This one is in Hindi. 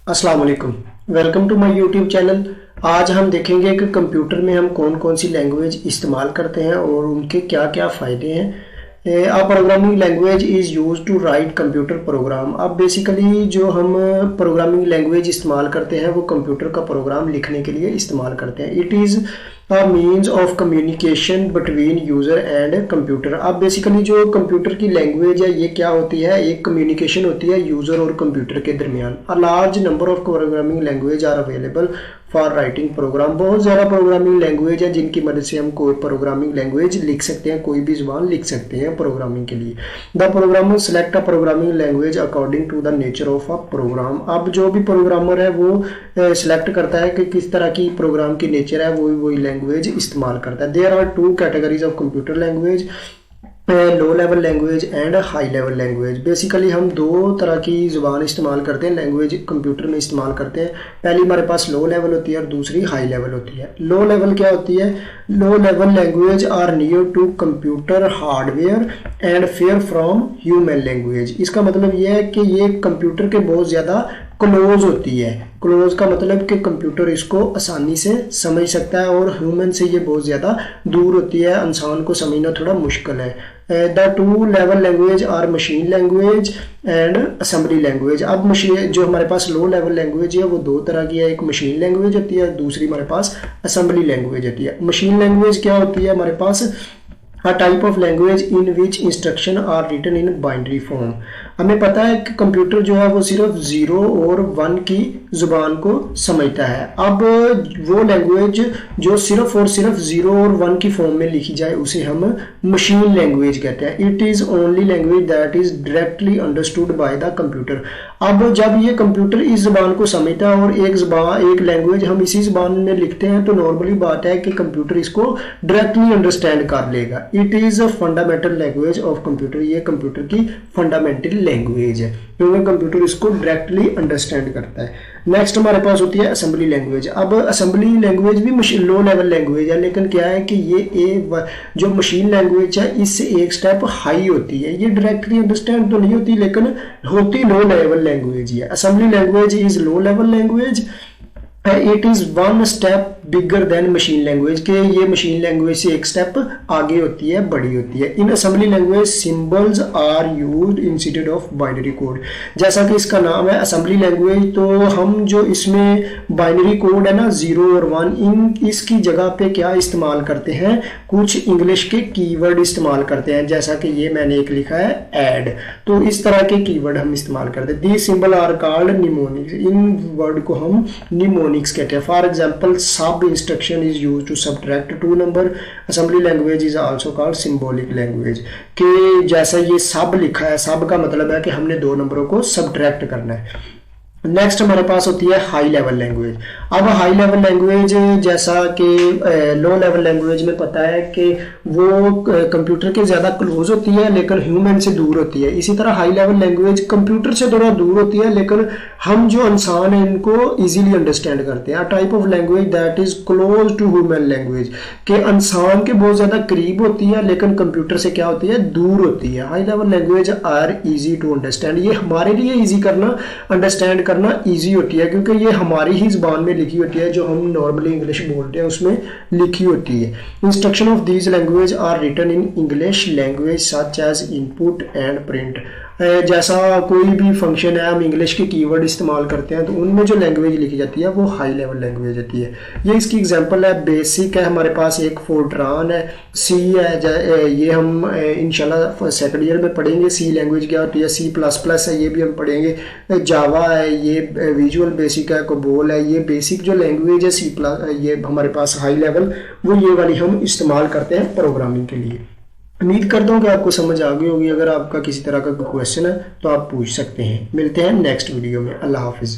अस्सलाम वालेकुम। Welcome to my YouTube channel. आज हम देखेंगे कि कंप्यूटर में हम कौन कौन सी लैंग्वेज इस्तेमाल करते हैं और उनके क्या क्या फ़ायदे हैं। A programming language is use to write computer program. अब बेसिकली जो हम प्रोग्रामिंग लैंग्वेज इस्तेमाल करते हैं वो कंप्यूटर का प्रोग्राम लिखने के लिए इस्तेमाल करते हैं। It is a means of communication between user and computer. अब बेसिकली जो कंप्यूटर की लैंग्वेज है ये क्या होती है, एक कम्युनिकेशन होती है यूज़र और कंप्यूटर के दरमियान। A large number of programming language are available for writing program. बहुत ज़्यादा प्रोग्रामिंग लैंग्वेज है जिनकी मदद से हम कोई प्रोग्रामिंग लैंग्वेज लिख सकते हैं, कोई भी ज़ुबान लिख सकते हैं प्रोग्रामिंग के लिए। The programmer select a programming language according to the nature of a program. अब जो भी प्रोग्रामर है वो सिलेक्ट करता है कि किस तरह की प्रोग्राम की नेचर है, वही लैंग्वेज इस्तेमाल करता है। There are two categories of computer language, low level language and high level language. Basically हम दो तरह की ज़ुबान इस्तेमाल करते हैं, लैंग्वेज कंप्यूटर में इस्तेमाल करते हैं। पहली हमारे पास लो लेवल होती है और दूसरी हाई लेवल होती है। लो लेवल क्या होती है? Low level language are near to computer hardware and far from human language. इसका मतलब ये है कि ये कंप्यूटर के बहुत ज़्यादा क्लोज होती है। क्लोज का मतलब कि कंप्यूटर इसको आसानी से समझ सकता है और ह्यूमन से ये बहुत ज़्यादा दूर होती है, इंसान को समझना थोड़ा मुश्किल है। The two level language are machine language and assembly language. अब मशीन जो हमारे पास लो लेवल लैंग्वेज है वो दो तरह की है, एक मशीन लैंग्वेज होती है, दूसरी हमारे पास असेंबली लैंग्वेज होती है। मशीन लैंग्वेज क्या होती है हमारे पास? A type of language in which instruction are written in binary form। हमें पता है कि कंप्यूटर जो है वो सिर्फ 0 और 1 की ज़ुबान को समझता है। अब वो लैंग्वेज जो सिर्फ और सिर्फ 0 और 1 की फॉर्म में लिखी जाए उसे हम मशीन लैंग्वेज कहते हैं। It is only language that is directly understood by the computer. अब जब ये कंप्यूटर इस ज़बान को समझता है और एक लैंग्वेज हम इसी ज़बान में लिखते हैं तो नॉर्मली बात है कि कंप्यूटर इसको डायरेक्टली अंडरस्टैंड कर लेगा। It is a fundamental language of computer. ये कंप्यूटर की फंडामेंटल लैंग्वेज है क्योंकि कंप्यूटर इसको डायरेक्टली अंडरस्टैंड करता है। नेक्स्ट हमारे पास होती है असेंबली लैंग्वेज। अब असेंबली लैंग्वेज भी लो लेवल लैंग्वेज है, लेकिन क्या है कि ये जो मशीन लैंग्वेज है इससे एक स्टेप हाई होती है। ये डायरेक्टली अंडरस्टैंड तो नहीं होती लेकिन होती लो लेवल लैंग्वेज ही है। Assembly language is low level language. It is one step bigger than machine language के ये मशीन लैंग्वेज से एक स्टेप आगे होती है, बड़ी होती है। In assembly language symbols are used instead of binary code. जैसा कि इसका नाम है असेंबली लैंग्वेज, तो हम जो इसमें बाइनरी कोड है ना 0 और 1, इसकी जगह पे क्या इस्तेमाल करते हैं? कुछ इंग्लिश के कीवर्ड इस्तेमाल करते हैं, जैसा कि ये मैंने एक लिखा है ऐड। तो इस तरह के कीवर्ड हम इस्तेमाल करते हैं। These symbol are called mnemonics. इन वर्ड को हम निमोनिक्स कहते हैं। For example sub instruction is used to subtract two number। assembly language is also called symbolic language। कि जैसा ये सब लिखा है, सब का मतलब है कि हमने दो नंबरों को सब्ट्रैक्ट करना है। नेक्स्ट हमारे पास होती है हाई लेवल लैंग्वेज। अब हाई लेवल लैंग्वेज जैसा कि लो लेवल लैंग्वेज में पता है कि वो कंप्यूटर के ज़्यादा क्लोज होती है लेकिन ह्यूमन से दूर होती है। इसी तरह हाई लेवल लैंग्वेज कंप्यूटर से थोड़ा दूर होती है लेकिन हम जो इंसान हैं इनको इजीली अंडरस्टैंड करते हैं। Type of language that is close to human language, के इंसान के बहुत ज़्यादा करीब होती है लेकिन कंप्यूटर से क्या होती है? दूर होती है। High level language are easy to understand. ये हमारे लिए इजी करना, अंडरस्टैंड करना इजी होती है क्योंकि ये हमारी ही ज़बान में लिखी होती है, जो हम नॉर्मली इंग्लिश बोलते हैं उसमें लिखी होती है। Instruction of these language are written in English language such as input and print. जैसा कोई भी फंक्शन है हम इंग्लिश के कीवर्ड इस्तेमाल करते हैं तो उनमें जो लैंग्वेज लिखी जाती है वो हाई लेवल लैंग्वेज होती है। ये इसकी एग्जांपल है। बेसिक है हमारे पास, एक फोर्ट्रान है, सी है, ये हम इंशाल्लाह सेकंड ईयर में पढ़ेंगे। सी लैंग्वेज क्या होती है, C++ है, ये भी हम पढ़ेंगे। जावा है, ये विजुअल बेसिक है, कोबोल है। ये बेसिक जो लैंग्वेज है ये हमारे पास हाई लेवल, वो ये वाली हम इस्तेमाल करते हैं प्रोग्रामिंग के लिए। उम्मीद करता हूँ कि आपको समझ आ गई होगी। अगर आपका किसी तरह का क्वेश्चन है तो आप पूछ सकते हैं। मिलते हैं नेक्स्ट वीडियो में। अल्लाह हाफिज़।